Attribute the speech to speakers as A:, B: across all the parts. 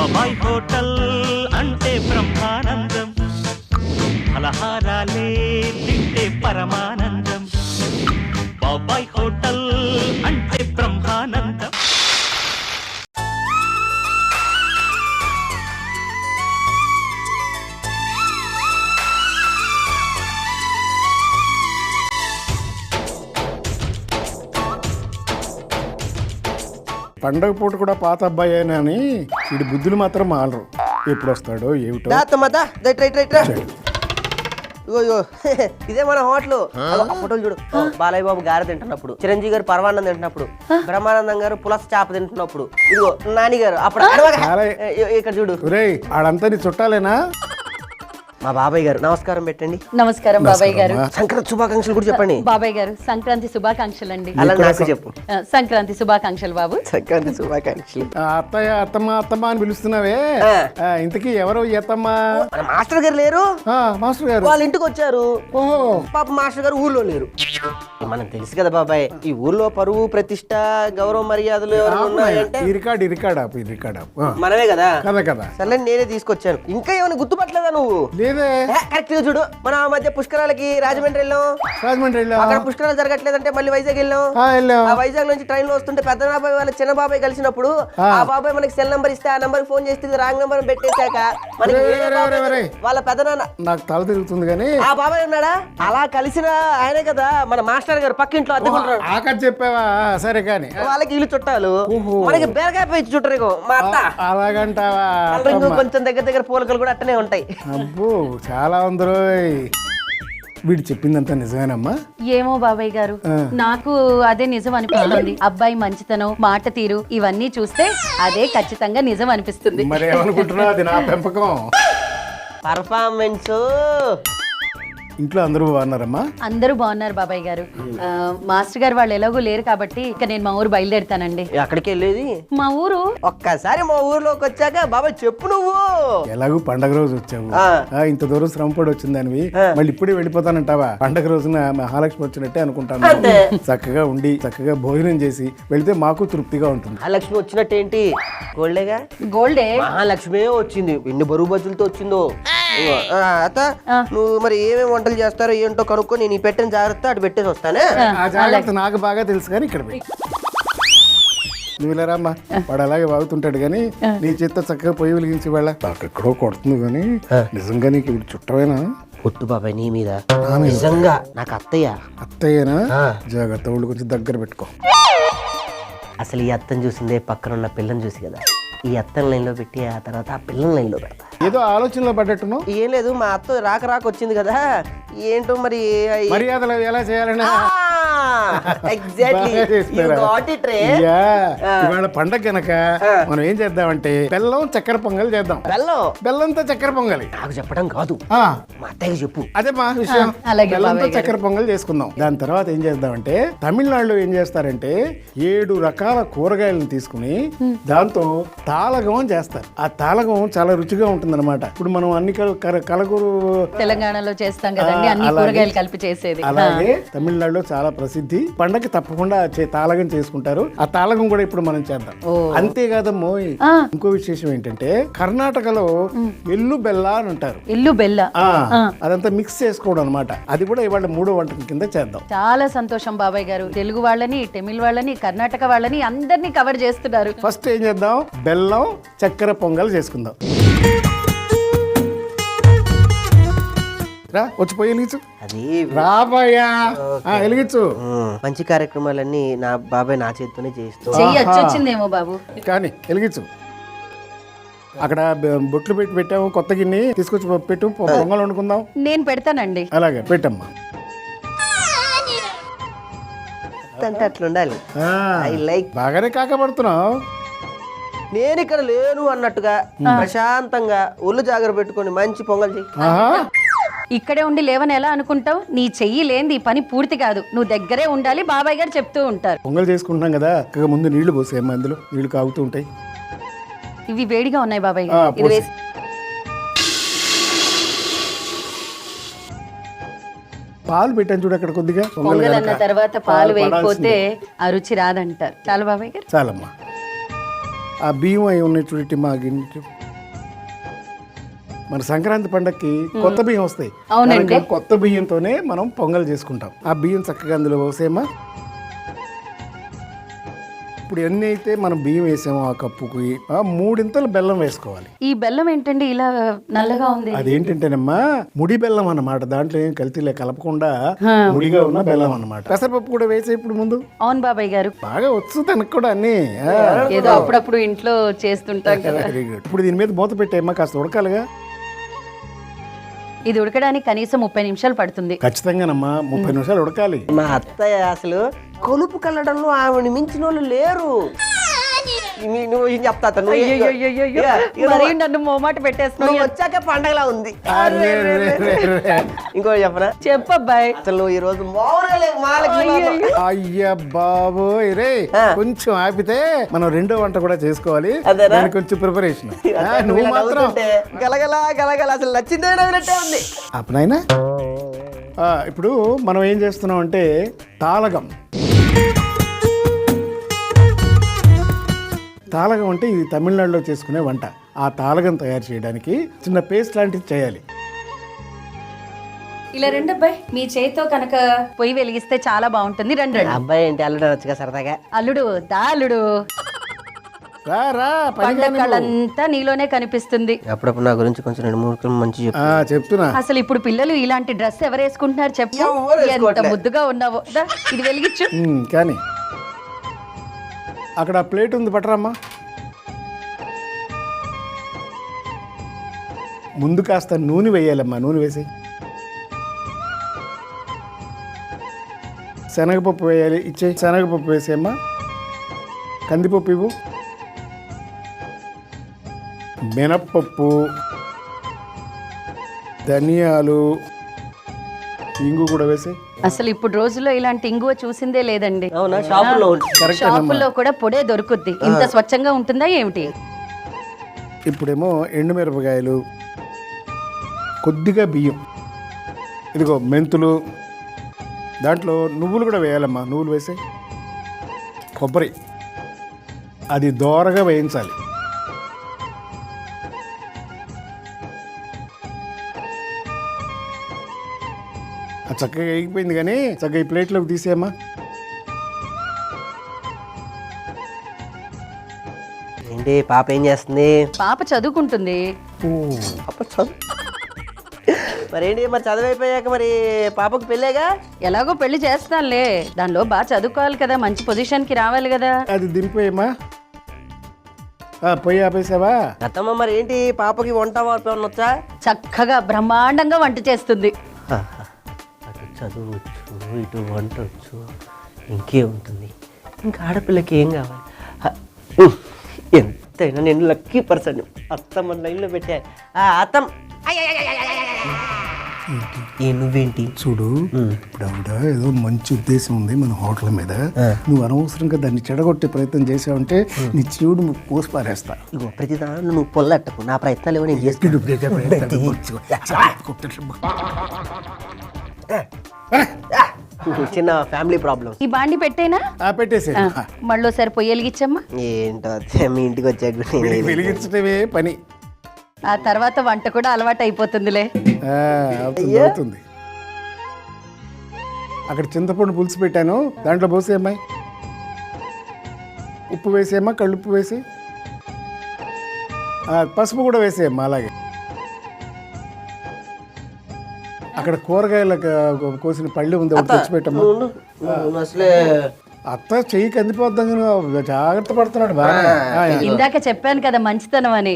A: బాబాయ్ హోటల్ అంటే బ్రహ్మానందం, ఫలహారాలే తింటే పరమానందం. బాబాయ్ హోటల్ అంటే బ్రహ్మానందం.
B: పండగ పూట కూడా పాత అబ్బాయి అని వీడి బుద్ధులు మాత్రం మాలరు. ఎప్పుడు వస్తాడో ఏమిటో.
C: ఇదే మన హోటల్. ఫోటోలు చూడు, బాలయ్య బాబు గారె తింటున్నప్పుడు, చిరంజీవి గారు పరమాన్నం తింటున్నప్పుడు, బ్రహ్మానందం గారు పులస చేప తింటున్నప్పుడు, ఇదిగో నాని గారు అప్పుడు ఇక్కడ చూడు.
B: ఆడంతా నీ చుట్టాలేనా?
C: మా బాబాయ్ గారు నమస్కారం పెట్టండి.
D: నమస్కారం బాబాయ్ గారు.
C: సంక్రాంతి శుభాకాంక్షలు కూడా చెప్పండి.
D: బాబాయ్ గారు సంక్రాంతి శుభాకాంక్షలు అండి.
C: అలా నాకు చెప్పు.
D: సంక్రాంతి శుభాకాంక్షలు బాబు.
C: సంక్రాంతి శుభాకాంక్షలు.
B: అత్తయ్య అత్తమ్మ అత్తమ్మ అని పిలుస్తున్నావే, ఇంతకీ ఎవరు అత్తమ్మ?
C: మాస్టర్ గారు లేరు.
B: మాస్టర్ గారు
C: వాళ్ళ ఇంటికి వచ్చారు. పాప మాస్టర్ గారు ఊర్లో లేరు. మనకు తెలుసు కదా బాబాయ్, ఈ ఊర్లో పరువు ప్రతిష్ట గౌరవ మర్యాదలు మనమే కదా కదా. సరే నేనే తీసుకొచ్చాను. ఇంకా ఏమైనా గుర్తుపట్టలేదా నువ్వు? కరెక్ట్ గా చూడు, మన మధ్య పుష్కరాలకి రాజమండ్రి వెళ్ళాం. అక్కడ పుష్కరాలు జరగట్లేదంటే మళ్ళీ వైజాగ్ వెళ్ళాం. ఆ వైజాగ్ నుంచి ట్రైన్ లో వస్తుంటే పెద్ద బాబాయ్ వాళ్ళ చిన్న బాబాయ్ కలిసినప్పుడు ఆ బాబాయ్ మనకి సెల్ నంబర్ ఇస్తే ఆ నంబర్ ఫోన్ చేస్తే రాంగ్ నంబర్ పెట్టేశాక మనకి వాళ్ళ పెద్ద నాన్న
B: నాకు తల తిరుగుతుంది కానీ
C: ఆ బాబాయ్ ఉన్నాడా, అలా కలిసిన ఆయనే కదా మన మాస్టర్ గారు పక్కింట్లో అద్దెకుంటారు.
B: ఆకట్ చెప్పావా? సరే కానీ
C: వాళ్ళకి ఇల్లు చుట్టాలు, మనకి బేరకాయ పోయి చుట్టరు. మా అత్త
B: అలాగంటావా?
C: కొంచెం దగ్గర పోలికలు కూడా అట్టనే ఉంటాయి.
B: అబ్బో చాలా అందరూ. వీడు చెప్పిందంతా నిజమేనమ్మా?
D: ఏమో బాబాయ్ గారు, నాకు అదే నిజం అనిపిస్తుంది. అబ్బాయి మంచితనం, మాట తీరు ఇవన్నీ చూస్తే అదే ఖచ్చితంగా నిజం అనిపిస్తుంది.
B: మరి ఏమనుకుంటున్నావు? అది నా పెంపకం.
C: పర్ఫార్మెన్స్.
B: ఇంట్లో అందరూ బాగున్నారమ్మా?
D: అందరూ బాగున్నారు బాబాయ్ గారు. మాస్టర్ గారు వాళ్ళు ఎలాగో లేరు కాబట్టి ఇక నేను మా ఊరు బయలుదేరుతానండి.
C: అక్కడికి వెళ్ళేది
D: మా ఊరు.
C: ఒక్కసారి మా ఊర్లోకి వచ్చాక బాబాయ్ చెప్పు, నువ్వు
B: ఎలాగూ పండగ రోజు వచ్చావు, ఇంత దూరం శ్రమపడి వచ్చిందానివి, మళ్ళీ ఇప్పుడే వెళ్ళిపోతానంటావా? పండగ రోజున మహాలక్ష్మి వచ్చినట్టే అనుకుంటాను. చక్కగా ఉండి చక్కగా భోజనం చేసి వెళితే మాకు తృప్తిగా ఉంటుంది.
C: మహాలక్ష్మి వచ్చినట్టేంటి? గోల్డేగా.
D: గోల్డే.
C: మహాలక్ష్మి వచ్చింది. ఎన్ని బరువు బజ్జులతో వచ్చిందో. అత్త నువ్వు మరి ఏమేమి వంటలు చేస్తారో ఏంటో కనుక్కో, నేను ఈ పెట్టిన జాగ్రత్త అటు పెట్టేసి వస్తానే.
B: ఆ జాగ్రత్త నాకు బాగా తెలుసు కానీ ఇక్కడ నువ్వు ఇలా రామ్మా. వాడు అలాగే వాగుతుంటాడు కానీ నీ చేత చక్కగా పొయ్యి వెలిగించి వాళ్ళ నాకు ఎక్కడో కొడుతుంది కానీ నిజంగా నీకు ఇప్పుడు చుట్టమేనా?
C: పొట్టు బాబాయ్ నీ మీద నిజంగా నాకు
B: అత్తయ్యనా? జాగ్రత్త, వాళ్ళు కొంచెం దగ్గర పెట్టుకో.
C: అసలు ఈ అత్తను చూసిందే పక్కన ఉన్న పిల్లని చూసి కదా, ఈ అత్తని లైన్ లో పెట్టి ఆ తర్వాత ఆ పిల్లని లైన్ లో పెడతా.
B: ఏదో ఆలోచనలో పడ్డట్టును.
C: ఏం లేదు, మా అత్త రాక వచ్చింది కదా, ఏంటో మరి
B: మర్యాదలు ఎలా చేయాలని. ఇవాళ పండగ కనుక మనం ఏం చేద్దామంటే బెల్లం చక్కెర పొంగల్ చేద్దాం. బెల్లంతో చక్కెర పొంగలి
C: నాకు చెప్పడం కాదు, మా అత్తయ్యకి చెప్పు.
B: అదే మా విషయం. బెల్లంతో చక్కెర పొంగల్ చేసుకుందాం. దాని తర్వాత ఏం చేద్దామంటే తమిళనాడులో ఏం చేస్తారంటే 7 రకాల కూరగాయలను తీసుకుని దాంతో తాళగం చేస్తారు. ఆ తాళగం చాలా రుచిగా ఉంటుంది అన్నమాట. ఇప్పుడు మనం అన్ని కలగూరు
D: తెలంగాణలో చేస్తాం కదండి, అన్ని కూరగాయలు కలిపి చేసేది.
B: అలాగే తమిళనాడులో చాలా ప్రసిద్ధి. పండగకి తప్పకుండా తాళగం చేసుకుంటారు. ఆ తాళగం కూడా ఇప్పుడు మనం చేద్దాం. అంతేకాదమ్మో, ఇంకో విశేషం ఏంటంటే కర్ణాటకలో ఎల్లు బెల్ల అని అంటారు.
D: ఎల్లు బెల్ల
B: అదంతా మిక్స్ చేసుకోవడం అనమాట. అది కూడా ఇవాళ 3వ వంటకం కింద చేద్దాం.
D: చాలా సంతోషం బాబాయ్ గారు. తెలుగు వాళ్ళని, తమిళ వాళ్ళని, కర్ణాటక వాళ్ళని అందరినీ కవర్ చేస్తున్నారు.
B: ఫస్ట్ ఏం చేద్దాం? బెల్లం చక్కెర పొంగల్ చేసుకుందాం. వచ్చి పోయి వెలిగించు.
C: అది
B: రాబోయా వెలిగించు.
C: మంచి కార్యక్రమాలన్నీ నా బాబాయ్ నా చేతితోనే చేస్తూ
D: వచ్చిందేమో బాబు.
B: కానీ వెలిగించు. అక్కడ బొట్లు పెట్టాము, కొత్త గిన్నె తీసుకొచ్చి పెట్టు, పొంగల్ వండుకుందాం.
D: నేను పెడతానండి.
B: అలాగే పెట్టమ్మా.
C: అట్లుండాలి.
B: బాగానే కాకపడుతున్నావు.
C: నేను ఇక్కడ లేను అన్నట్టుగా ప్రశాంతంగా ఒళ్ళు జాగ్రత్త పెట్టుకొని మంచి పొంగల్ చెయ్యి.
D: ఇక్కడే ఉండి లేవని ఎలా అనుకుంటావు? నీ చెయ్యి లేని ఈ పని పూర్తి కాదు. నువ్వు దగ్గరే ఉండాలి, బాబాయ్ గారు చెప్తూ ఉంటారు.
B: పొంగల్ చేసుకుంటున్నాం కదా, ముందు నీళ్లు పోసేమ్మా. అందులో నీళ్లు కాగుతూ ఉంటాయి.
D: ఇవి వేడిగా ఉన్నాయి బాబాయ్ గారు. ఇది వేసి
B: పాలు పెట్టాను చూడు అక్కడ కొద్దిగా.
D: పొంగల్ అన్న తర్వాత పాలు వేయకపోతే ఆ రుచి రాదంటారు. చాలు బాబాయ్ గారు.
B: చాలమ్మా. ఆ బియ్యం అయి ఉన్నాయి చూడండి మా గిన్నె. మన సంక్రాంతి పండక్కి కొత్త బియ్యం వస్తాయి.
D: అవునండి.
B: కనుక కొత్త బియ్యంతోనే మనం పొంగల్ చేసుకుంటాం. ఆ బియ్యం చక్కగా అందులో పోసేమా. ఇప్పుడు ఎన్ని అయితే మనం బియ్యం వేసామో ఆ కప్పుకి 3 బెల్లం వేసుకోవాలి.
D: ఈ బెల్లం ఏంటండి ఇలా నల్లగా ఉంది?
B: అదేంటంటేనమ్మా ముడి బెల్లం అన్నమాట. దాంట్లో ఏం కల్తీలే కలపకుండా ముడిగా ఉన్న బెల్లం అన్నమాట. పెసరపప్పు కూడా వేసే ఇప్పుడు ముందు.
D: అవును బాబాయ్ గారు,
B: బాగా వచ్చు తనకు కూడా అన్ని.
D: ఏదో అప్పుడప్పుడు ఇంట్లో చేస్తుంటాం కదా.
B: Very good. ఇప్పుడు దీని మీద మూత పెట్టేమ్మా, కాస్త ఉడకాలిగా.
D: ఇది ఉడకడానికి కనీసం 30 నిమిషాలు పడుతుంది.
B: ఖచ్చితంగానమ్మా 30 నిమిషాలు ఉడకాలి.
C: మా అత్తయ్య అసలు కొలుపు కల్లడంలో ఆవిడ మించిన వాళ్ళు లేరు. నువ్వు ఏం చెప్తా
D: మరి నన్ను మోమాట పెట్టేస్తున్నావు.
C: వచ్చాక పండగలా ఉంది. ఇంకోటి చెప్పనా?
D: చెప్పబ్బాయి.
C: అసలు నువ్వు ఈ రోజు మామూలుగా
B: అయ్యా బాబోయ్ రే, కొంచెం ఆపితే మనం రెండో వంట కూడా చేసుకోవాలి. దానికి కొంచెం ప్రిపరేషన్. నువ్వు మాత్రం
C: గలగల గలగల అసలు నచ్చిందే నవ్వినట్టే ఉంది.
B: అప్పుడైనా ఇప్పుడు మనం ఏం చేస్తున్నాం అంటే తాళగం. తాళగం అంటే ఇది తమిళనాడులో చేసుకునే వంట. ఆ తాళగం తయారు చేయడానికి చిన్న పేస్ట్ లాంటిది చేయాలి.
D: ఇలా రండి అబ్బాయి, మీ చేతితో కనుక పొయ్యి వెలిగిస్తే చాలా బాగుంటుంది. రండి.
C: అబ్బాయి ఏంటి అల్లుడు వచ్చుగా సరదాగా.
D: అల్లుడు దా అల్లుడు, పండగలంతా నీలోనే కనిపిస్తుంది.
C: అప్పుడప్పుడు నా గురించి కొంచెం 2-3 మంచి
B: చెప్తున్నా.
D: అసలు ఇప్పుడు పిల్లలు ఇలాంటి డ్రెస్ ఎవరు వేసుకుంటున్నారు చెప్పు? ఎంత ముద్దుగా ఉన్నావో. ఇది వెలిగించు.
B: కానీ అక్కడ ప్లేట్ ఉంది, పట్టరమ్మా. ముందు కాస్త నూనె వేయాలమ్మా. నూనె వేసి శనగపప్పు వేయాలి. ఇచ్చే శనగపప్పు వేసేయమ్మా. కందిపప్పు ఇవ్వు. మినప్పప్పు, ధనియాలు, ఇంగు కూడా వేసి.
D: అసలు ఇప్పుడు రోజుల్లో ఇలాంటి ఇంగువ చూసిందే లేదండి.
C: అవునా? షాపుల్లో
D: కూడా పొడే దొరుకుద్ది. ఇంత స్వచ్ఛంగా ఉంటుందా ఏమిటి?
B: ఇప్పుడేమో ఎండుమిరపకాయలు, కొద్దిగా బియ్యం, ఇదిగో మెంతులు, దాంట్లో నువ్వులు కూడా వేయాలమ్మా. నువ్వులు వేసి కొబ్బరి అది దోరగా వేయించాలి. చక్కగా వేగిపోయింది. కానీ చక్కగా ఈ ప్లేట్లోకి తీసేయమ్మా.
C: ఏంటి పాప ఏం చేస్తుంది?
D: పాప చదువుకుంటుంది.
C: మరేంటి మరి చదువైపోయాక మరి పాపకు పెళ్ళేగా?
D: ఎలాగో పెళ్లి చేస్తానులే, దానిలో బాగా చదువుకోవాలి కదా, మంచి పొజిషన్ కి రావాలి కదా.
B: అది దింపేయమ్మా. పొయ్యి ఆపేసావా?
C: అత్తమ్మ మరి ఏంటి పాపకి వంట వచ్చా?
D: చక్కగా బ్రహ్మాండంగా వంట చేస్తుంది.
C: అటు చదువచ్చు, ఇటు వంట వచ్చు, ఇంకే ఉంటుంది. ఇంకా ఆడపిల్లకి ఏం కావాలి? ఎంతైనా నేను లక్కీ పర్సన్. అత్తమ్మ లైన్లో పెట్టా. అత్తమ్మ నువ్వేంటి
B: చూడు, ఇప్పుడు ఆవిడ ఏదో మంచి ఉద్దేశం ఉంది మన హోటల్ మీద. నువ్వు అనవసరంగా దాన్ని చెడగొట్టే ప్రయత్నం చేసావంటే నీ చెవుడు పోసి పారేస్తా.
C: ఇగో ప్రతిదాన్ని నువ్వు పొల్లట్టకు. నా ప్రయత్నాలు ఏమో నేను చేస్తాను. చిన్న ఫ్యామిలీ ప్రాబ్లమ్.
D: ఈ బాండి పెట్టేనా?
B: పెట్టేసే.
D: మళ్ళీసారి పొయ్యి వెలిగించమ్మా.
C: ఏంటో మీ ఇంటికి వచ్చాక
B: వెలిగించడమే పని.
D: ఆ తర్వాత వంట కూడా అలవాటు అయిపోతుందిలే.
B: అవుతుంది. అక్కడ చింతపండు పులుసు పెట్టాను, దాంట్లో పోసేయమ్మా. ఉప్పు వేసేయమ్మా, కళ్ళుప్పు వేసి, పసుపు కూడా వేసేయమ్మా. అలాగే అక్కడ కూరగాయల కోసిన పళ్ళు ఉంది, ఒకటి తెచ్చిపెట్టమ్మా.
C: అసలే
B: అత్త చెయ్యి కందిపోద్దాం, జాగ్రత్త పడుతున్నాడు బాగా.
D: ఇందాక చెప్పాను కదా మంచితనం అని.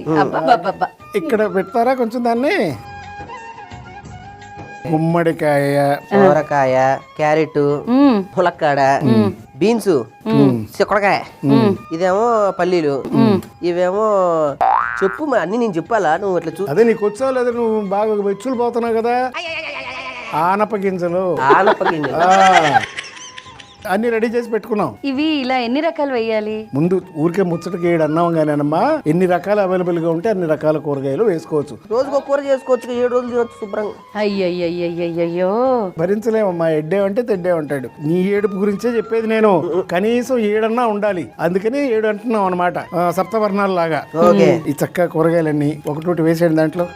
B: ఇక్కడ పెడతారా కొంచెం దాన్ని? గుమ్మడికాయ,
C: సోరకాయ, క్యారెట్, ములక్కాడ, బీన్స్, చిక్కుడుకాయ, ఇదేమో పల్లీలు, ఇవేమో చెప్పు. అన్ని నేను చెప్పాలా? నువ్వు అట్లా చూ.
B: అదే నీకు వచ్చావు లేదా? నువ్వు బాగా వెచ్చులు పోతున్నావు కదా. ఆనప గింజలు. అన్ని రెడీ చేసి పెట్టుకున్నాం.
D: ఇవి ఇలా ఎన్ని రకాలు వేయాలి?
B: ముందు ఊరికే ముచ్చటకి ఏడు అన్నాం కానమ్మా, ఎన్ని రకాలు అవైలబుల్ గా ఉంటే అన్ని రకాల కూరగాయలు వేసుకోవచ్చు.
C: రోజుకు ఒక కూర చేసుకోవచ్చు, 7 రోజులు తినొచ్చు శుభ్రంగా.
D: అయ్యయ్యయ్యో
B: భరించలేమమ్మా, ఎడ్డేమంటే తెడ్డేమంటాడు. నీ ఏడుపు గురించే చెప్పేది నేను. కనీసం 7 అన్నా ఉండాలి, అందుకని 7 అంటున్నాం అనమాట, సప్తవర్ణాల లాగా. ఈ చక్క కూరగాయలన్నీ ఒకటి వేసేయండి. దాంట్లో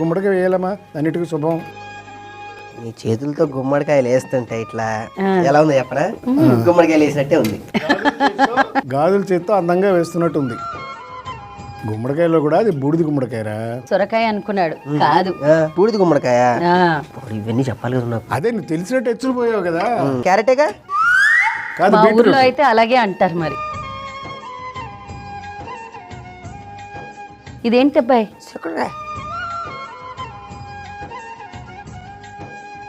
B: గుమ్మడికాయ వేయాలమ్మా, అన్నిటికీ శుభం.
C: నీ చేతులతో గుమ్మడికాయలు వేస్తుంటే ఇట్లా ఎలా ఉంది చెప్పరా? గుమ్మడికాయలు వేసినట్టే ఉంది.
B: గాజుల చేత్తో అందంగా వేస్తున్నట్టు ఉంది. గుమ్మడికాయలో కూడా అది బూడిది గుమ్మడికాయరా?
D: సొరకాయ అనుకున్నాడు, కాదు
C: బూడిది గుమ్మడికాయ. ఇవన్నీ చెప్పాలి కదా నాకు.
B: అదే నువ్వు తెలిసినట్టు ఎచ్చులు పోయావు కదా.
C: క్యారెటేగా?
B: కాదు,
D: మా ఊర్లో అయితే అలాగే అంటారు. మరి ఇదేంటి అబ్బాయి?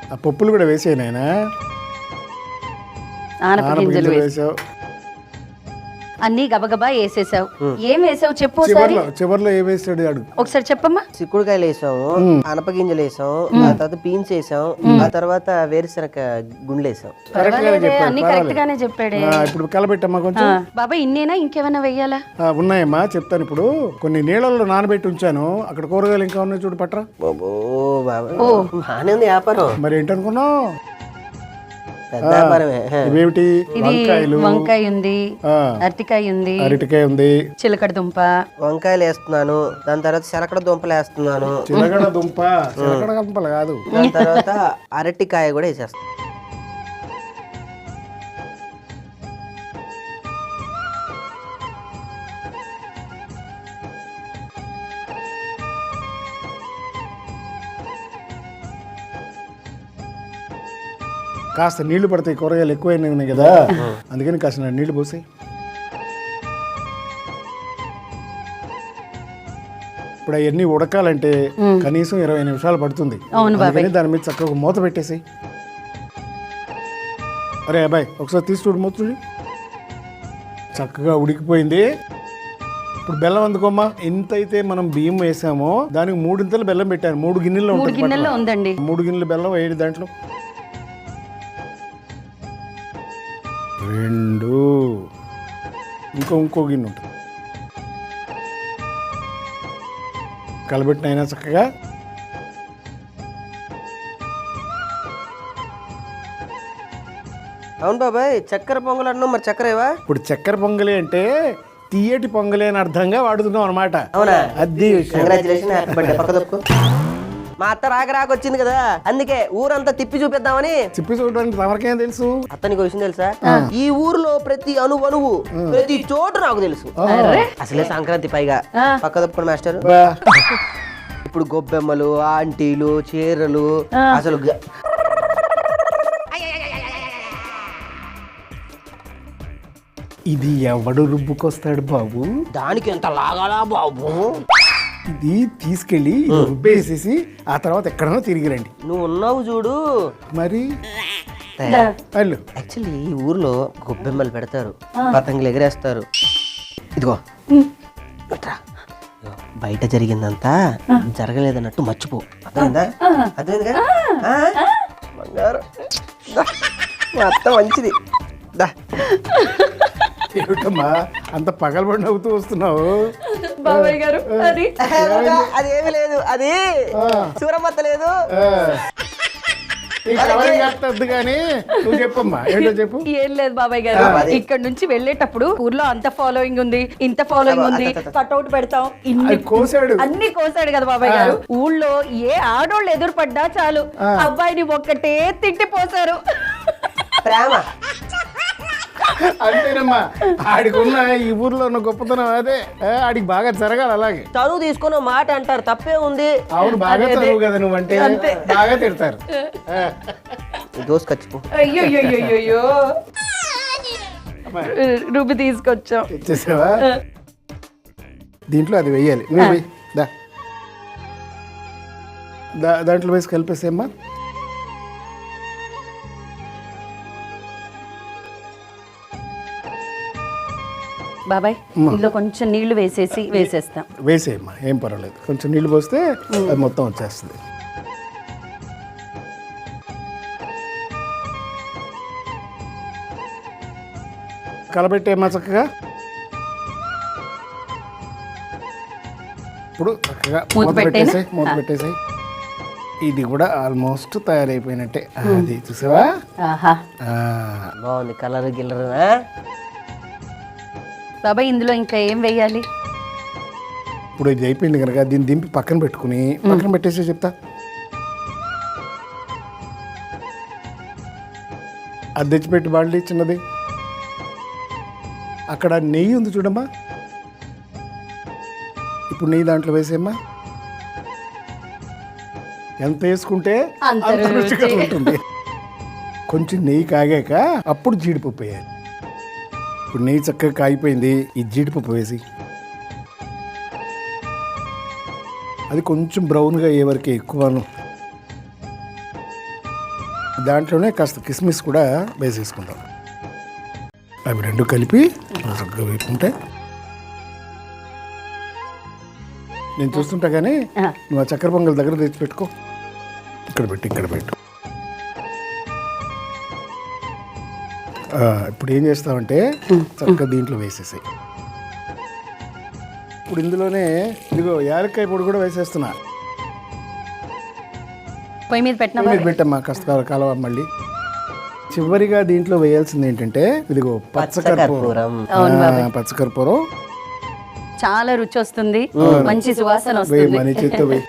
B: ఆ పప్పులు కూడా వేసాయి నాయనా.
D: ఆనప గింజలు
B: వేసావు,
D: అన్ని గబగబా వేసేసావు. ఏం వేసావు చెప్పు ఒకసారి.
B: చివర్లో ఏం వేసాడు అడుగు
D: ఒకసారి చెప్పమ్మా.
C: చిక్కుడుకాయలు వేసాము, అనపగింజలు వేసాము, ఆ తర్వాత బీన్స్ వేసాం, ఆ తర్వాత వేరుశనగ గుండ్లు వేసాం.
D: అన్ని కరెక్ట్ గానే చెప్పాడే.
B: ఇప్పుడు కలబెట్టమ్మా కొంచెం.
D: బాబా ఇన్నేనా ఇంకేమైనా వెయ్యాలా?
B: ఉన్నాయమ్మా, చెప్తాను. ఇప్పుడు కొన్ని నీళ్ళల్లో నానబెట్టి ఉంచాను, అక్కడ కూరగాయలు ఇంకా ఉన్నాయి చూడు, పట్రా.
C: బాగానే ఉంది వ్యాపారం.
B: మరి ఏంటనుకున్నావు?
D: ఇది వంకాయ ఉంది, అరటికాయ ఉంది, చిలకడ దుంప.
C: వంకాయలు వేస్తున్నాను, దాని తర్వాత చిలకడ దుంపలు వేస్తున్నాను.
B: చిలకడ దుంపలు కాదు,
C: దాని తర్వాత అరటికాయ కూడా వేసేస్తాను.
B: కాస్త నీళ్లు పడతాయి, కూరగాయలు ఎక్కువైనా ఉన్నాయి కదా, అందుకని కాస్త నీళ్లు పోసి. ఇప్పుడు అవన్నీ ఉడకాలంటే కనీసం 20 నిమిషాలు పడుతుంది. అందుకని దాని మీద చక్కగా మూత పెట్టేసి. అరే అబ్బాయి, ఒకసారి తీసి చూడు, మూత చూడు. చక్కగా ఉడికిపోయింది. ఇప్పుడు బెల్లం అందుకోమ్మా. ఎంతైతే మనం బియ్యం వేసామో దానికి 3 ఇంతలు బెల్లం పెట్టాను. 3 గిన్నెల్లో
D: ఉందండి.
B: 3 గిన్నెలు బెల్లం వేయండి దాంట్లో. 2 ఇంకో గిన్నె ఉంటుంది. కలబెట్టినైనా చక్కగా.
C: అవును బాబాయ్, చక్కెర పొంగల్ అన్నావు, మరి చక్కెరేవా?
B: ఇప్పుడు చక్కెర పొంగలి అంటే తీయటి పొంగలి అని అర్థంగా వాడుతున్నాం అనమాట.
C: అవునా?
B: అది
C: కంగ్రాచులేషన్, హ్యాపీ బర్త్డే. పక్క తప్పుకో. మా అత్త రాకొచ్చింది కదా, అందుకే ఊరంతా తిప్పి చూపిద్దామని.
B: తిప్పి చూడడానికి తమరికేం తెలుసు?
C: అతనికి విషయం తెలుసా? ఈ ఊర్లో ప్రతి అణువు ప్రతి చోటు నాకు తెలుసు. అసలే సంక్రాంతి పైగా. పక్క తప్పుకోండి మాస్టర్. ఇప్పుడు గొబ్బెమ్మలు, ఆంటీలు, చీరలు, అసలు
B: ఇది ఎవడు రుబ్బుకొస్తాడు బాబు?
C: దానికి ఎంత లాగాలా బాబు?
B: ఇది తీసుకెళ్ళి రుబ్బేసేసి ఆ తర్వాత ఎక్కడన్నా తిరిగి రండి.
C: నువ్వు ఉన్నావు చూడు
B: మరి.
C: యాక్చువల్లీ ఈ ఊర్లో గొబ్బెమ్మలు పెడతారు, పతంగులు ఎగరేస్తారు. ఇదిగో బయట జరిగిందంతా జరగలేదన్నట్టు మర్చిపో. అర్థమైందా? అర్థమైందిగా? బంగారు మా అత్త మంచిది.
B: ఏమిటమ్మా అంత పగలబడి నవ్వుతూ వస్తున్నావు?
D: బాబాయ్ గారు
C: అదేమి లేదు, అది సూరమత్త లేదు.
B: చెప్పు.
D: ఏం లేదు బాబాయ్ గారు, ఇక్కడ నుంచి వెళ్ళేటప్పుడు ఊర్లో అంత ఫాలోయింగ్ ఉంది, ఇంత ఫాలోయింగ్ ఉంది, కట్అవుట్ పెడతాం, అన్ని కోసాడు కదా బాబాయ్ గారు. ఊళ్ళో ఏ ఆడోళ్ళు ఎదురు పడ్డా చాలు అబ్బాయిని ఒక్కటే తిట్టిపోసారు.
C: ప్రేమ
B: అంతేనమ్మా. ఆడికున్న ఈ ఊర్లో ఉన్న గొప్పతనం అదే. ఆడికి బాగా జరగాలి అలాగే.
C: చదువు తీసుకున్న మాట అంటారు, తప్పే ఉంది.
B: అవును, బాగా చదువు కదా నువ్వంటే, బాగా తిడతారు.
C: దోస్ ఖర్చుకో.
D: అయ్యో రుబ్బి తీసుకొచ్చాం.
B: ఇచ్చేసావా? దీంట్లో అది వెయ్యాలి. దాంట్లో వేసి కలిపేసేమ్మా.
D: బాబాయ్ ఇందులో కొంచెం నీళ్లు వేసేస్తాం.
B: వేసేయమ్మా, ఏం పర్వాలేదు. కొంచెం నీళ్లు పోస్తే అది మొత్తం వచ్చేస్తుంది. కలబెట్టేమ్మా చక్కగా. ఇప్పుడు చక్కగా
D: మూత
B: మూత పెట్టేసాయి. ఇది కూడా ఆల్మోస్ట్ తయారైపోయినట్టే. అది చూసావా,
C: బాగుంది కలర్ గిల్లర్.
D: బాబాయ్ ఇందులో ఇంకా ఏం వేయాలి?
B: ఇప్పుడు ఇది అయిపోయింది కనుక దీన్ని దింపి పక్కన పెట్టుకుని పక్కన పెట్టేసి చెప్తా. అది తెచ్చిపెట్టి బాండి చిన్నది. అక్కడ నెయ్యి ఉంది చూడమ్మా, ఇప్పుడు నెయ్యి దాంట్లో వేసేమ్మా. ఎంత వేసుకుంటే అంత రుచిగా ఉంటుంది. కొంచెం నెయ్యి కాగాక అప్పుడు జీడిపప్పు వేయాలి. ఇప్పుడు నెయ్యి చక్కగా కాగిపోయింది, ఈ జీడిపప్పు వేసి అది కొంచెం బ్రౌన్గా అయ్యే వరకు ఎక్కువను. దాంట్లోనే కాస్త కిస్మిస్ కూడా వేసేసుకుంటాం. అవి రెండు కలిపి చక్కగా వేసుకుంటే నేను చూస్తుంటా కానీ నువ్వు ఆ చక్కెర పొంగల్ దగ్గర తెచ్చిపెట్టుకో. ఇక్కడ పెట్టు. ఇప్పుడు ఏం చేస్తామంటే చక్కగా దీంట్లో వేసేసాయి. ఇప్పుడు ఇందులోనే ఇదిగో యాలక్కాయ పొడి కూడా వేసేస్తున్నా.
D: పొయ్యి మీద
B: పెట్టమ్మా, కాస్త కలవ. మళ్ళీ చివరిగా దీంట్లో వేయాల్సింది ఏంటంటే ఇదిగో పచ్చకర్పూరం. పచ్చకర్పూరం
D: చాలా రుచి వస్తుంది, మంచి సువాసన వస్తుంది.
B: మన చేత్తో వేయి,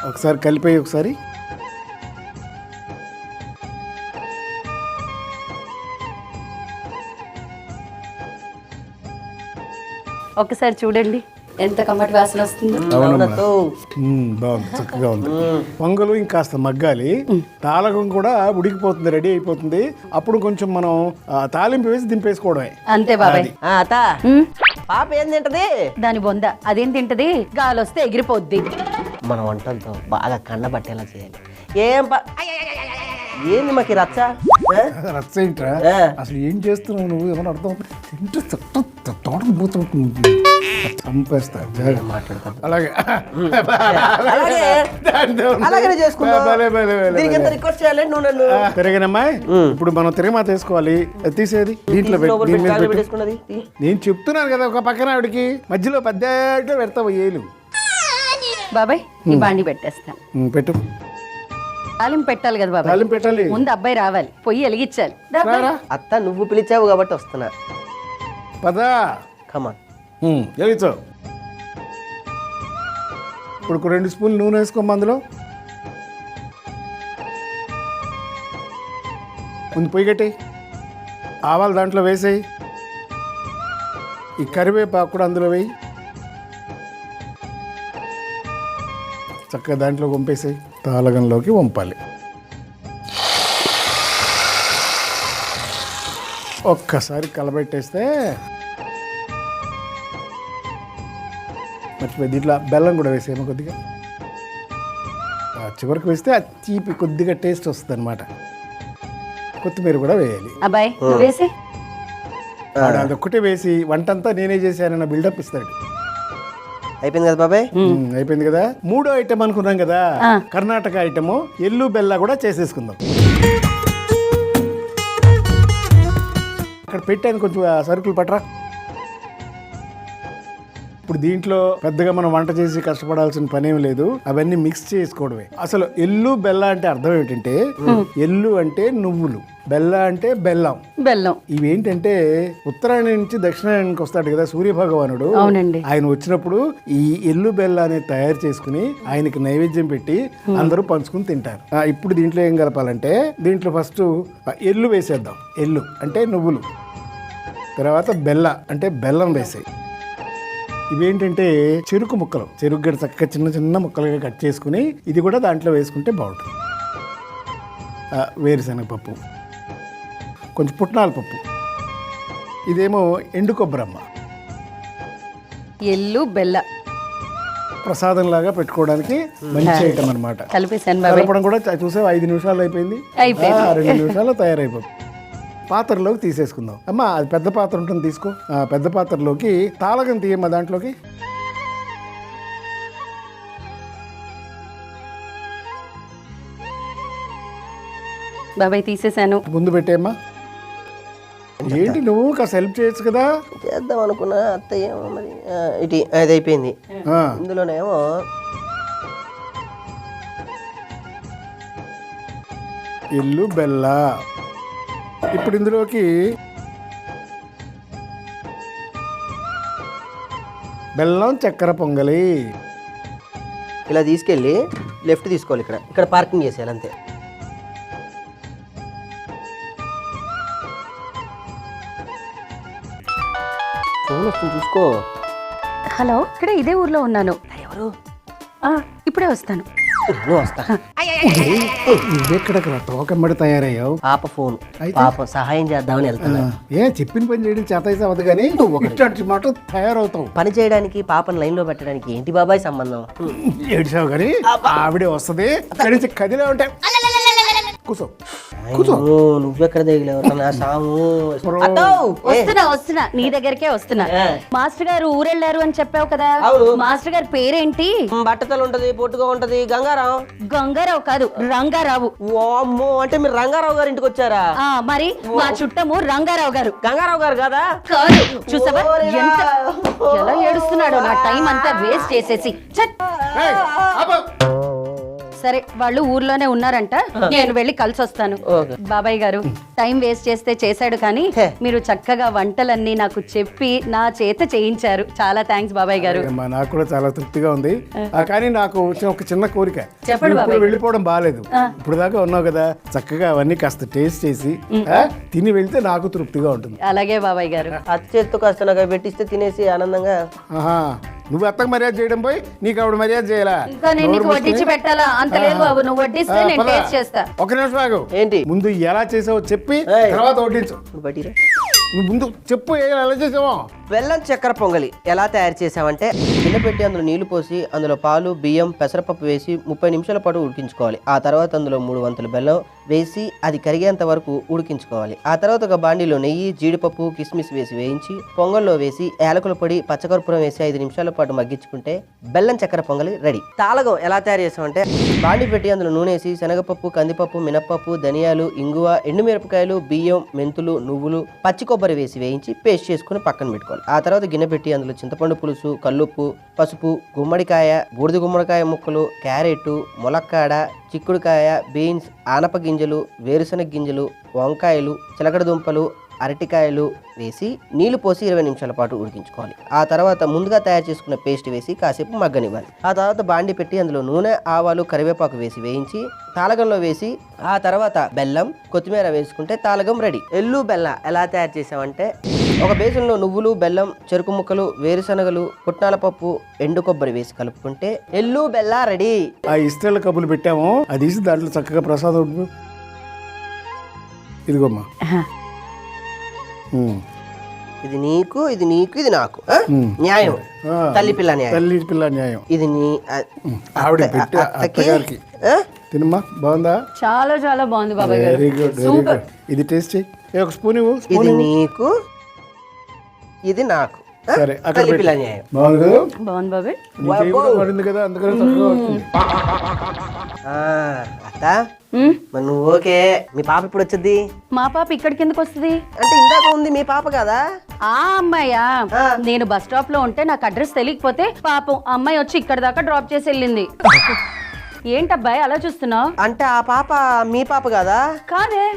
B: ఒకసారి కలిపేయి. ఒకసారి
D: ఒకసారి చూడండి ఎంత కమ్మటి వాసన వస్తుంది.
B: బాగుంది, చక్కగా ఉంది. పొంగలు ఇంకాస్త మగ్గాలి, తాళగం కూడా ఉడికిపోతుంది, రెడీ అయిపోతుంది. అప్పుడు కొంచెం మనం తాలింపు వేసి దింపేసుకోవడమే
D: అంతే బాబాయ్.
C: పాప ఏం తింటది?
D: దాని బొంద అదేం తింటది? గాలి వస్తే ఎగిరిపోద్ది.
C: మన వంటలతో బాగా కండబట్టేలా చేయాలి. ఏంది మాకు రచ్చ
B: ఏంట్రా? అసలు ఏం చేస్తున్నావు నువ్వు? ఏమన్నా అర్థం తింటే తోటకు పోతుంది, చంపేస్తా. అలాగే తిరగనమ్మాయి. ఇప్పుడు మనం తిరగమాత వేసుకోవాలి, తీసేది దీంట్లో నేను చెప్తున్నాను కదా. ఒక పక్కన ఆవిడకి మధ్యలో పెద్ద పెడతావు ఏలు.
D: బాబాయ్ ఈ బాండి పెట్టేస్తాను.
B: పెట్టు.
D: తాలింపు పెట్టాలి కదా బాబాయ్.
B: తాలింపు పెట్టాలి, ముందు
D: అబ్బాయి రావాలి, పొయ్యి వెలిగించాలి.
C: అత్త నువ్వు పిలిచావు కాబట్టి వస్తున్నా.
B: పదా
C: కమాన్
B: వెలిగించావు. ఇప్పుడు 2 స్పూన్లు నూనె వేసుకోమ్మా. అందులో ముందు పొయ్యి కట్టి ఆవాలు దాంట్లో వేసేయి. ఈ కరివేపాకు కూడా అందులో వేయి. చక్కగా దాంట్లో వంపేసాయి, తాళగంలోకి వంపాలి. ఒక్కసారి కలబెట్టేస్తే మర్చిపోయి దీంట్లో బెల్లం కూడా వేసేమో కొద్దిగా. చివరికి వేస్తే ఆ తీపి కొద్దిగా టేస్ట్ వస్తుంది అనమాట. కొత్తిమీర కూడా వేయాలి.
D: అబ్బాయి వేసి
B: అదొక్కటే వేసి వంటంతా నేనే చేశానన్న బిల్డప్ ఇస్తాడు.
C: అయిపోయింది కదా బాబాయ్?
B: అయిపోయింది కదా. 3వ ఐటమ్ అనుకున్నాం కదా, కర్ణాటక ఐటమ్ ఎల్లు బెల్ల కూడా చేసేసుకుందాం. అక్కడ పెట్టాను కొంచెం సరుకులు పట్టరా. ఇప్పుడు దీంట్లో పెద్దగా మనం వంట చేసి కష్టపడాల్సిన పనేం లేదు, అవన్నీ మిక్స్ చేసుకోవడమే. అసలు ఎల్లు బెల్ల అంటే అర్థం ఏంటంటే, ఎల్లు అంటే నువ్వులు, బెల్ల అంటే బెల్లం. ఇవేంటంటే ఉత్తరాయణ నుంచి దక్షిణాయనానికి వస్తాడు కదా సూర్య భగవానుడు. ఆయన వచ్చినప్పుడు ఈ ఎల్లు బెల్ల అనేది తయారు చేసుకుని ఆయనకి నైవేద్యం పెట్టి అందరూ పంచుకుని తింటారు. ఇప్పుడు దీంట్లో ఏం కలపాలంటే, దీంట్లో ఫస్ట్ ఎల్లు వేసేద్దాం. ఎల్లు అంటే నువ్వులు, తర్వాత బెల్ల అంటే బెల్లం వేసాయి. ఇవేంటంటే చెరుకు ముక్కలు, చెరుకు గడ్డ చక్కగా చిన్న చిన్న ముక్కలుగా కట్ చేసుకుని ఇది కూడా దాంట్లో వేసుకుంటే బాగుంటుంది. వేరుశనగపప్పు, కొంచెం పుట్నాల పప్పు, ఇదేమో ఎండు కొబ్బరమ్మ.
D: ఎల్లు బెల్ల
B: ప్రసాదం లాగా పెట్టుకోవడానికి మంచి ఐటమ్ అనమాట. కలపడం కూడా చూసే 5 నిమిషాలు అయిపోయింది, 2 నిమిషాల్లో తయారైపోతుంది. పాత్రలోకి తీసేసుకుందాం. అమ్మా అది పెద్ద పాత్ర ఉంటుంది, తీసుకో. పెద్ద పాత్రలోకి తాళగం తీయమ్మా. దాంట్లోకి
D: బాబాయ్ తీసేసాను.
B: ముందు పెట్టేమ్మా. ఏంటి నువ్వు కాస్త హెల్ప్ చేయొచ్చు కదా.
C: చేద్దాం అనుకున్నా అత్తయ్య ఏమో మరి ఇటు అది అయిపోయింది. ఇందులోనేమో
B: ఎల్లు బెల్ల. ఇప్పుడు ఇందులోకి బెల్లం చక్కెర పొంగలి.
C: ఇలా తీసుకెళ్ళి లెఫ్ట్ తీసుకోవాలి, ఇక్కడ పార్కింగ్ చేసేయాలి అంతే. ఫోన్ వస్తుంది చూసుకో.
D: హలో, ఇక్కడ ఇదే ఊర్లో ఉన్నాను.
C: ఎవరు?
D: ఇప్పుడే వస్తాను.
C: వస్తా.
B: నువ్వెక్కడ తోకమ్మడి తయారయ్యావు?
C: పాప ఫోన్, పాప సహాయం చేద్దామని వెళ్తున్నా.
B: చెప్పిన పని చేయడం చేత అయితే అవ్వదు కానీ ఇట్లాంటి మాట తయారవుతావు.
C: పని చేయడానికి పాపను లైన్ లో పెట్టడానికి ఏంటి బాబాయ్ సంబంధం?
B: ఏడ్చావు కానీ ఆవిడే వస్తుంది. అక్కడి నుంచి కదిలే ఉంటాయి. కూర్చో కూర్చో.
C: నువ్వెక్కడ దిగలేవు నా సాము.
D: వస్తున్నా నీ దగ్గరకే వస్తున్నా. మాస్టర్ గారు ఊరెళ్ళారు అని చెప్పావు కదా, మాస్టర్ గారి పేరేంటి?
C: బట్టతలు ఉంటది, పొట్టుగా ఉంటది. గంగారావు.
D: గంగారావు కాదు, రంగారావు.
C: అమ్మో, అంటే మీరు రంగారావు గారి ఇంటికి వచ్చారా?
D: మరి మా చుట్టము రంగారావు గారు.
C: గంగారావు గారు కదా?
D: కాదు. చూసావా ఎలా ఏడుస్తున్నాడో, నా టైం అంతా వేస్ట్ చేసేసి. సరే, వాళ్ళు ఊర్లోనే ఉన్నారంట, నేను వెళ్ళి కలిసి వస్తాను. బాబాయ్ గారు టైం వేస్ట్ చేస్తే చేశాడు కానీ మీరు చక్కగా వంటలన్నీ నాకు చెప్పి నా చేత చేయించారు. చాలా థ్యాంక్స్ బాబాయ్ గారు.
B: నాకు కూడా చాలా తృప్తిగా ఉంది. కానీ నాకు వచ్చిన ఒక చిన్న కోరిక.
D: చెప్పండి బాబాయ్.
B: వెళ్ళిపోవడం బాగాలేదు, ఇప్పుడు దాకా ఉన్నావు కదా, చక్కగా అవన్నీ కాస్త టేస్ట్ చేసి తిని వెళ్తే నాకు తృప్తిగా ఉంటుంది.
D: అలాగే బాబాయ్ గారు.
C: అత్త చేత్తో కాస్త నాకు పెట్టిస్తే తినేసి ఆనందంగా.
B: నువ్వు అత్తకు మర్యాద చేయడం పోయి నీకు ఆవిడ మర్యాద చేయాలా?
D: ఇంకా నేను నీకు వడ్డించి పెట్టాలా? అంత లేదు బాబు, నువ్వు వడ్డిస్తే నేను టేస్ట్ చేస్తా.
B: ఒక నిమిషం ఆగు.
C: ఏంటి?
B: ముందు ఎలా చేసావో చెప్పి తర్వాత వడ్డించు. నువ్వు ముందు చెప్పు ఎలా చేసావో.
C: బెల్లం చక్కెర పొంగలి ఎలా తయారు చేసామంటే, గిన్నె పెట్టి అందులో నీళ్లు పోసి అందులో పాలు, బియ్యం, పెసరపప్పు వేసి 30 నిమిషాల పాటు ఉడికించుకోవాలి. ఆ తర్వాత అందులో 3 వంతుల బెల్లం వేసి అది కరిగేంత వరకు ఉడికించుకోవాలి. ఆ తర్వాత ఒక బాండీలో నెయ్యి, జీడిపప్పు, కిస్మిస్ వేసి వేయించి పొంగల్లో వేసి యాలకుల పొడి, పచ్చకర్పూరం వేసి 5 నిమిషాల పాటు మగ్గించుకుంటే బెల్లం చక్కెర పొంగలి రెడీ. తాళగం ఎలా తయారు చేసామంటే, బాండీ పెట్టి అందులో నూనె వేసి శనగపప్పు, కందిపప్పు, మినప్పప్పు, ధనియాలు, ఇంగువ, ఎండుమిరపకాయలు, బియ్యం, మెంతులు, నువ్వులు, పచ్చి కొబ్బరి వేసి వేయించి పేస్ట్ చేసుకుని పక్కన పెట్టుకోవాలి. ఆ తర్వాత గిన్నె పెట్టి అందులో చింతపండు పులుసు, కల్లుప్పు, పసుపు, గుమ్మడికాయ, బూడిద గుమ్మడికాయ ముక్కలు, క్యారెట్, ములక్కాడ, చిక్కుడుకాయ, బీన్స్, ఆనప గింజలు, వేరుశనగ గింజలు, వంకాయలు, చిలకడ దుంపలు, అరటికాయలు వేసి నీళ్లు పోసి 20 నిమిషాల పాటు ఉడికించుకోవాలి. ఆ తర్వాత ముందుగా తయారు చేసుకున్న పేస్ట్ వేసి కాసేపు మగ్గనివ్వాలి. ఆ తర్వాత బాండి పెట్టి అందులో నూనె, ఆవాలు, కరివేపాకు వేసి వేయించి తాళగంలో వేసి ఆ తర్వాత బెల్లం, కొత్తిమీర వేసుకుంటే తాళగం రెడీ. ఎల్లు బెల్ల ఎలా తయారు చేసామంటే, ఒక బేసన్లో నువ్వులు, బెల్లం, చెరుకు ముక్కలు, వేరుశనగలు, పుట్నాల పప్పు, ఎండు కొబ్బరి వేసి కలుపుకుంటే ఎల్లు బెల్ల రెడీ.
B: ఆ ఇస్త్రీల కబులు పెట్టాము, అది తీసి దాంట్లో చక్కగా ప్రసాదం. ఇదిగోమ్మా,
C: ఇది నీకు, ఇది నీకు, ఇది నాకు. న్యాయం, తల్లి పిల్ల న్యాయం.
B: తల్లి పిల్ల న్యాయం.
C: ఇది నీ
B: ఆవిడ పెట్టి అత్తగారికి తినమ్మా. బాగుందా?
D: చాలా చాలా బాగుంది బాబాయ్ గారు.
B: Very good, very good. ఇది టేస్ట్ చేయి. ఒక స్పూన్ ఇవ్వు.
C: ఇది నీకు, ఇది నాకు.
B: సరే, అక్కడ
C: పిల్ల న్యాయం.
B: బాగుంది
D: బాగుంది బాబాయ్.
B: పడింది కదా, అందుకని చక్కగా వస్తుంది.
C: అత్త, మరి నువ్వు ఓకే. మీ పాప ఇప్పుడు వచ్చింది?
D: మా పాప ఇక్కడికి ఎందుకు వస్తుంది?
C: అంటే ఇందాక ఉంది మీ పాప కదా?
D: ఆ అమ్మాయా? నేను బస్ స్టాప్ లో ఉంటే నాకు అడ్రస్ తెలియకపోతే పాపం అమ్మాయి వచ్చి ఇక్కడ దాకా డ్రాప్ చేసి వెళ్ళింది. ఏంటబ్బాయి అలా చూస్తున్నావు?
C: అంటే ఆ పాప మీ పాప కదా?
D: కాదే.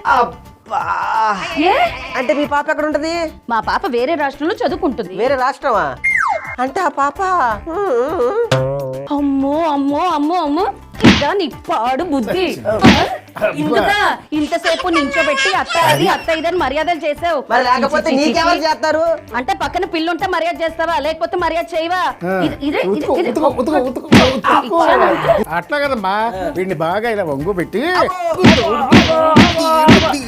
C: అంటే మీ పాప ఎక్కడ ఉంటది?
D: మా పాప వేరే రాష్ట్రంలో చదువుకుంటుంది.
C: వేరే రాష్ట్రమా? అంటే ఆ పాప
D: అమ్మో అమ్మో అమ్మో అమ్మో, ఇదా నీ పాడు బుద్ధి. ఇంతసేపు నించోబెట్టి అత్త అది అత్త ఇదని మర్యాదలు చేసావు.
C: లేకపోతే నీకెవరు చేస్తారు?
D: అంటే పక్కన పిల్లుంటే మర్యాద చేస్తావా, లేకపోతే మర్యాద చేయవా?
B: అట్లా కదమ్మా, వీడిని బాగా ఇలా వంగు పెట్టి